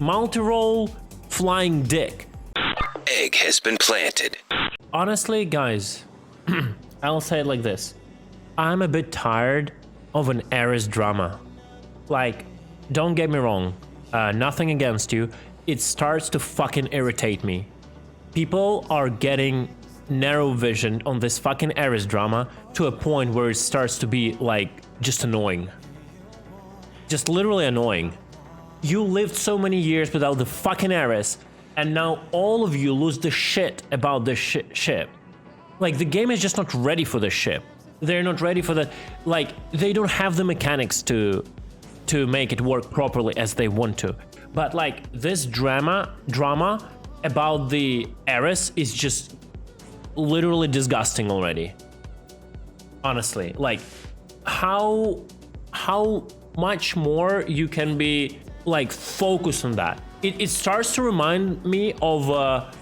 Multi-role flying dick. Egg has been planted. Honestly, guys, I'll say it like this. I'm a bit tired of an Aries drama. Like, don't get me wrong, nothing against you. It starts to fucking irritate me. People are getting narrow visioned on this fucking Aries drama to a point where it starts to be, like, just annoying. Just literally annoying. You lived so many years without the fucking Aries, and now all of you lose the shit about this ship. Like, the game is just not ready for this ship. They're not ready for that. Like, they don't have the mechanics to make it work properly as they want to. But like, this drama about the Aries is just literally disgusting already. Honestly, like, how much more you can be like focused on that. It starts to remind me of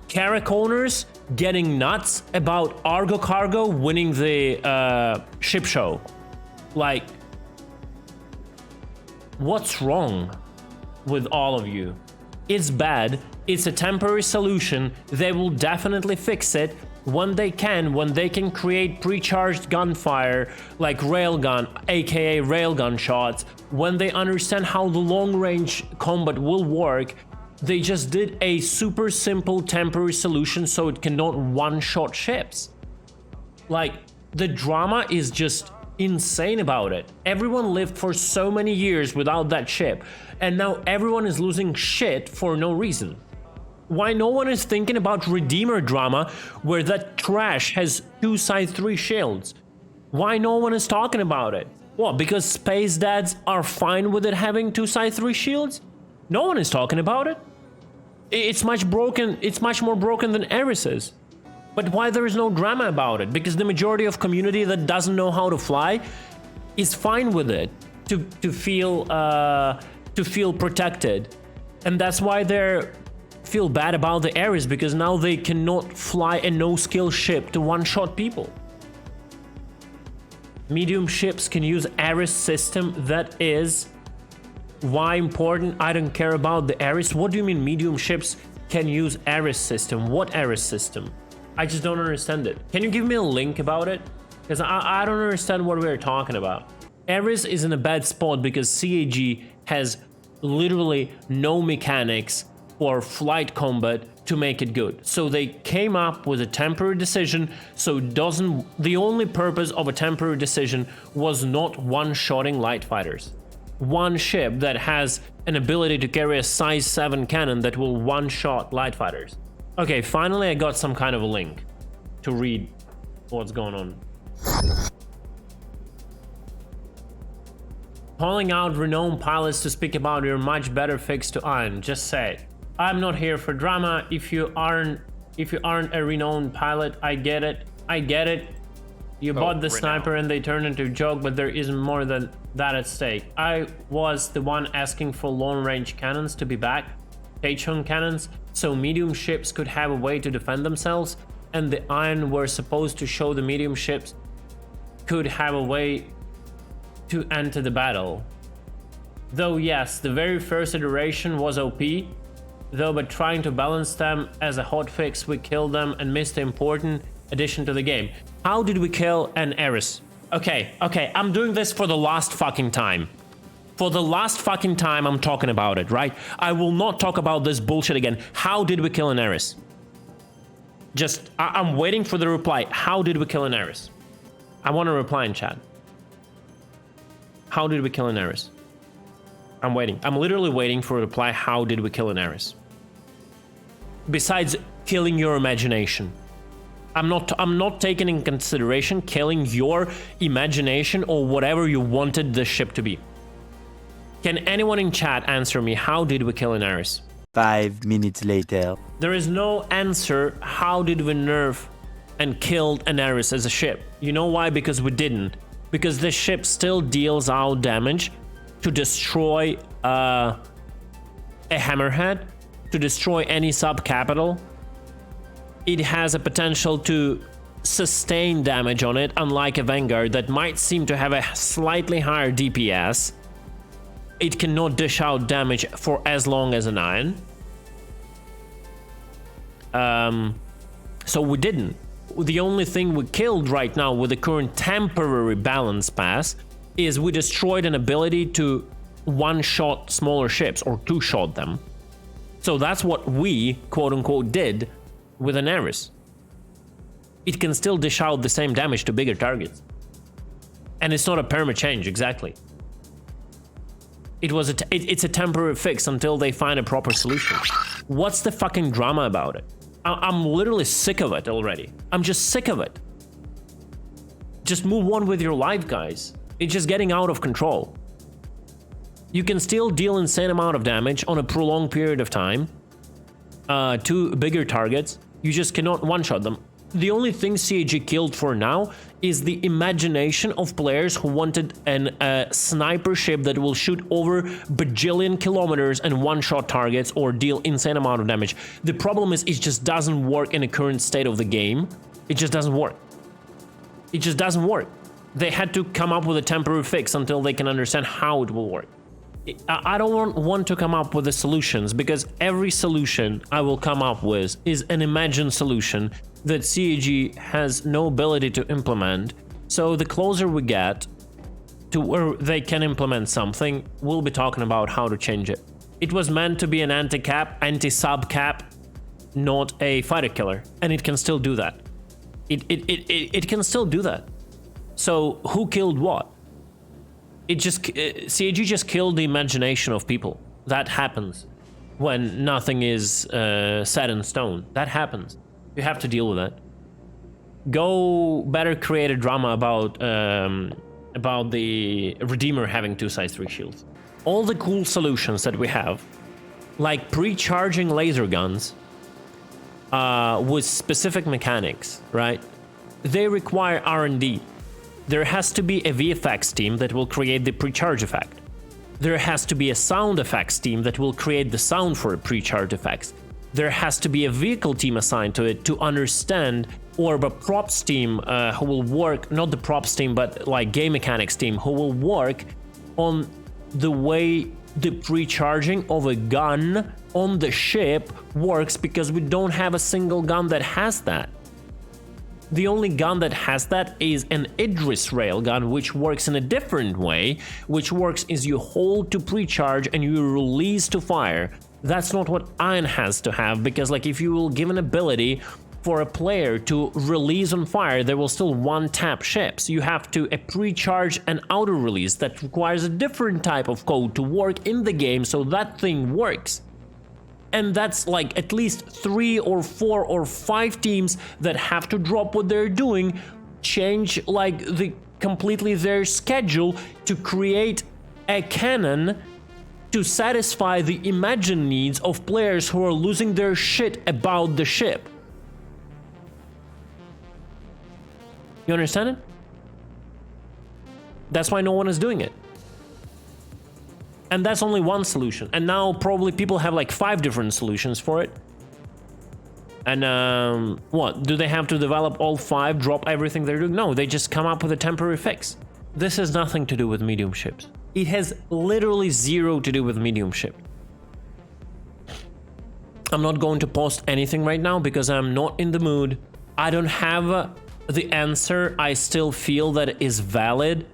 carrack owners getting nuts about Argo Cargo winning the ship show. Like, what's wrong with all of you? It's bad. It's a temporary solution. They will definitely fix it when they can create pre-charged gunfire like railgun, aka railgun shots, when they understand how the long-range combat will work. They just did a super simple temporary solution so it cannot one-shot ships. Like, the drama is just insane about it. Everyone lived for so many years without that ship, and now everyone is losing shit for no reason. Why no one is thinking about Redeemer drama where that trash has 2 Scythe 3 shields? Why no one is talking about it? What, because space dads are fine with it having 2 Scythe 3 shields? No one is talking about it. It's much more broken than Ares is. But why there is no drama about it? Because the majority of community that doesn't know how to fly is fine with it, to feel protected, and that's why they feel bad about the Ares, because now they cannot fly a no-skill ship to one-shot people. Medium ships can use Ares system. That is why important. I don't care about the Ares. What do you mean medium ships can use Ares system? What Ares system? I just don't understand it. Can you give me a link about it? Because I don't understand what we're talking about. Ares is in a bad spot because CAG has literally no mechanics for flight combat to make it good. So they came up with a temporary decision. So the only purpose of a temporary decision was not one-shotting light fighters. One ship that has an ability to carry a size 7 cannon that will one-shot light fighters. Okay, finally I got some kind of a link to read what's going on. Calling out renowned pilots to speak about your much better fix to iron. Just say, I'm not here for drama. If you aren't a renowned pilot, I get it. You bought the sniper and they turned into a joke, but there isn't more than that at stake. I was the one asking for long-range cannons to be back, Taichung cannons, so medium ships could have a way to defend themselves, and the iron were supposed to show the medium ships could have a way to enter the battle. Though yes, the very first iteration was OP, though, but trying to balance them as a hotfix, we killed them and missed the important addition to the game. How did we kill an Ares? Okay, I'm doing this for the last fucking time. For the last fucking time I'm talking about it, right? I will not talk about this bullshit again. How did we kill an Ares? Just, I'm waiting for the reply. How did we kill an Ares? I want a reply in chat. How did we kill an Ares? I'm waiting. I'm literally waiting for a reply. How did we kill an Ares? Besides killing your imagination. I'm not taking in consideration killing your imagination or whatever you wanted the ship to be. Can anyone in chat answer me? How did we kill an Ares? 5 minutes later. There is no answer. How did we nerf and killed an Ares as a ship? You know why? Because we didn't. Because the ship still deals out damage to destroy a hammerhead, to destroy any sub-capital. It has a potential to sustain damage on it, unlike a Vanguard that might seem to have a slightly higher DPS. it cannot dish out damage for as long as an iron. So we didn't. The only thing we killed right now with the current temporary balance pass is we destroyed an ability to one-shot smaller ships or two-shot them. So that's what we, quote-unquote, did with an Aries. It can still dish out the same damage to bigger targets. And it's not a perma change, exactly. It's a temporary fix until they find a proper solution. What's the fucking drama about it? I'm literally sick of it already. I'm just sick of it. Just move on with your life, guys. It's just getting out of control. You can still deal insane amount of damage on a prolonged period of time to bigger targets. You just cannot one-shot them. The only thing CAG killed for now is the imagination of players who wanted a sniper ship that will shoot over bajillion kilometers and one-shot targets or deal insane amount of damage. The problem is it just doesn't work in the current state of the game. It just doesn't work. It just doesn't work. They had to come up with a temporary fix until they can understand how it will work. I don't want to come up with the solutions, because every solution I will come up with is an imagined solution that CAG has no ability to implement. So the closer we get to where they can implement something, we'll be talking about how to change it. It was meant to be an anti-cap, anti-sub cap, not a fighter killer, and it can still do that. It can still do that. So who killed what? CAG just killed the imagination of people. That happens when nothing is set in stone. That happens. You have to deal with that. Go better create a drama about the Redeemer having 2 size 3 shields. All the cool solutions that we have, like pre-charging laser guns with specific mechanics, right? They require R&D. There has to be a VFX team that will create the pre-charge effect. There has to be a sound effects team that will create the sound for pre-charge effects. There has to be a vehicle team assigned to it to understand, or a props team who will work, not the props team, but like game mechanics team, who will work on the way the pre-charging of a gun on the ship works, because we don't have a single gun that has that. The only gun that has that is an Idris railgun, which works in a different way, which works is you hold to pre-charge and you release to fire. That's not what Iron has to have, because like if you will give an ability for a player to release on fire, they will still one-tap ships. You have to pre-charge an auto-release that requires a different type of code to work in the game so that thing works. And that's like at least 3 or 4 or 5 teams that have to drop what they're doing, change like completely their schedule to create a cannon to satisfy the imagined needs of players who are losing their shit about the ship. You understand it? That's why no one is doing it. And that's only one solution. And now probably people have like 5 different solutions for it. And what? Do they have to develop all 5, drop everything they're doing? No, they just come up with a temporary fix. This has nothing to do with medium ships. It has literally 0 to do with medium ship. I'm not going to post anything right now because I'm not in the mood. I don't have the answer I still feel that it is valid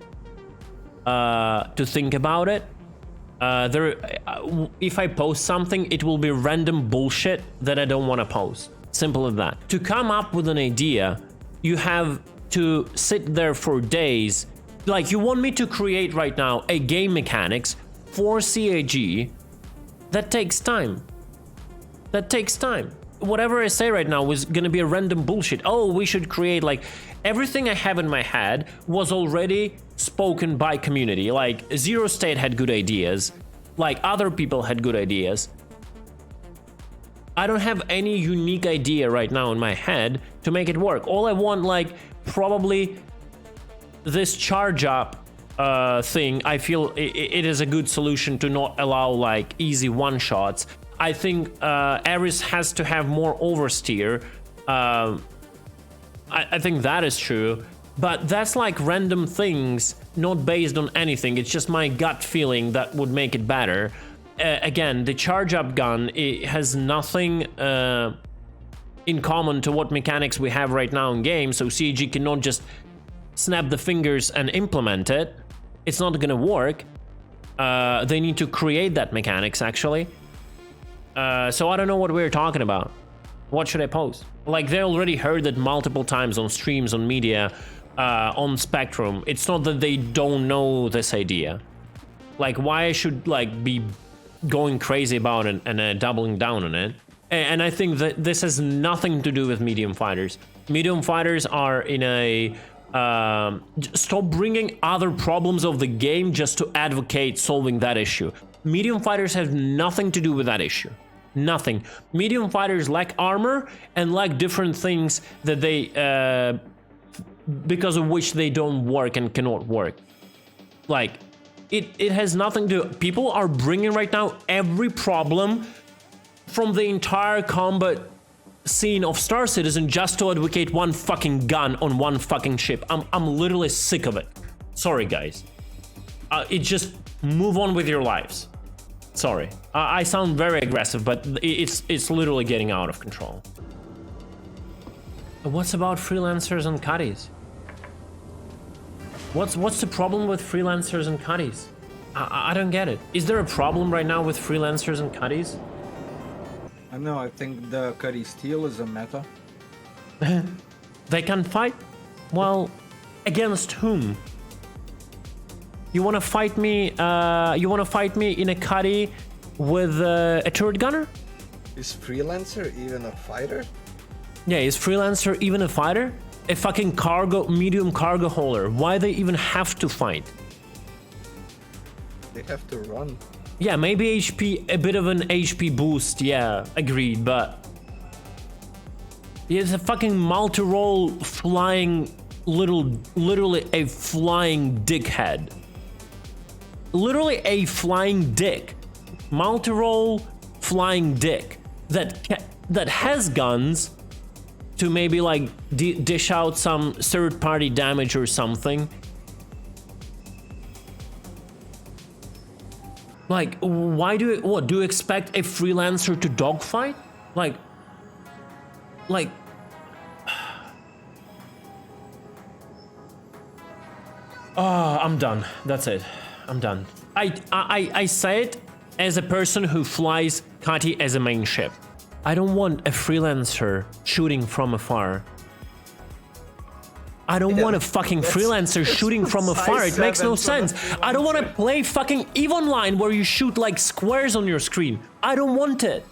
to think about it. If I post something, it will be random bullshit that I don't want to post. Simple as that. To come up with an idea, you have to sit there for days. Like, you want me to create right now a game mechanics for CAG. That takes time. That takes time. Whatever I say right now is gonna be a random bullshit. Oh, we should create, like, everything I have in my head was already spoken by community. Like, Zero State had good ideas, like other people had good ideas. I don't have any unique idea right now in my head to make it work. All I want, like, probably this charge up thing, I feel it is a good solution to not allow like easy one shots. I think Aries has to have more oversteer. I think that is true. But that's like random things, not based on anything. It's just my gut feeling that would make it better. Again, the charge-up gun, it has nothing in common to what mechanics we have right now in game, so CAG cannot just snap the fingers and implement it. It's not gonna work. They need to create that mechanics, actually. So I don't know what we're talking about. What should I post? Like, they already heard it multiple times on streams, on media, on Spectrum. It's not that they don't know this idea. Like, why I should, like, be going crazy about it and doubling down on it. And I think that this has nothing to do with medium fighters. Medium fighters are in a... stop bringing other problems of the game just to advocate solving that issue. Medium fighters have nothing to do with that issue. Nothing. Medium fighters lack armor and lack different things that they... because of which they don't work and cannot work. Like, it has nothing to... People are bringing right now every problem from the entire combat scene of Star Citizen just to advocate one fucking gun on one fucking ship. I'm literally sick of it. Sorry, guys. It just move on with your lives. Sorry. I sound very aggressive, but it's literally getting out of control. What's about freelancers and cutties? What's the problem with freelancers and cutties? I don't get it. Is there a problem right now with freelancers and cutties? I know, I think the Cuddy Steel is a meta. They can fight? Well, against whom? You wanna fight me? You wanna fight me in a cuddy with a turret gunner? Is Freelancer even a fighter? Yeah, is Freelancer even a fighter? A fucking medium cargo hauler. Why they even have to fight? They have to run. Yeah, maybe HP, a bit of an HP boost, yeah, agreed, but... It's a fucking multi-role flying literally a flying dickhead. Literally a flying dick. Multi-role flying dick that has guns to maybe like dish out some third-party damage or something. Like, why do you expect a freelancer to dogfight? Like, I'm done. That's it. I'm done. I say it as a person who flies Kati as a main ship. I don't want a freelancer shooting from afar. I don't want a fucking freelancer shooting from afar. It makes no sense. I don't want to play fucking EVE Online where you shoot like squares on your screen. I don't want it.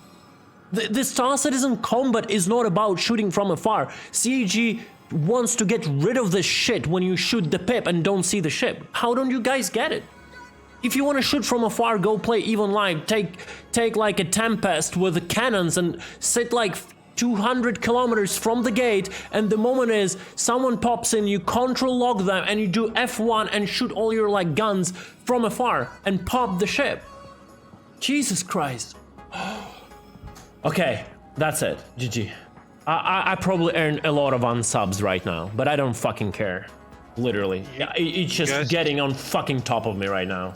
The Star Citizen combat is not about shooting from afar. CAG wants to get rid of this shit when you shoot the pip and don't see the ship. How don't you guys get it? If you want to shoot from afar, go play EVE Online. Take like a Tempest with the cannons and sit like 200 kilometers from the gate, and the moment is someone pops in, you control lock them and you do F1 and shoot all your like guns from afar and pop the ship. Jesus Christ. Okay, that's it. GG. I probably earn a lot of unsubs right now, but I don't fucking care. Literally. Yeah, it's just getting on fucking top of me right now.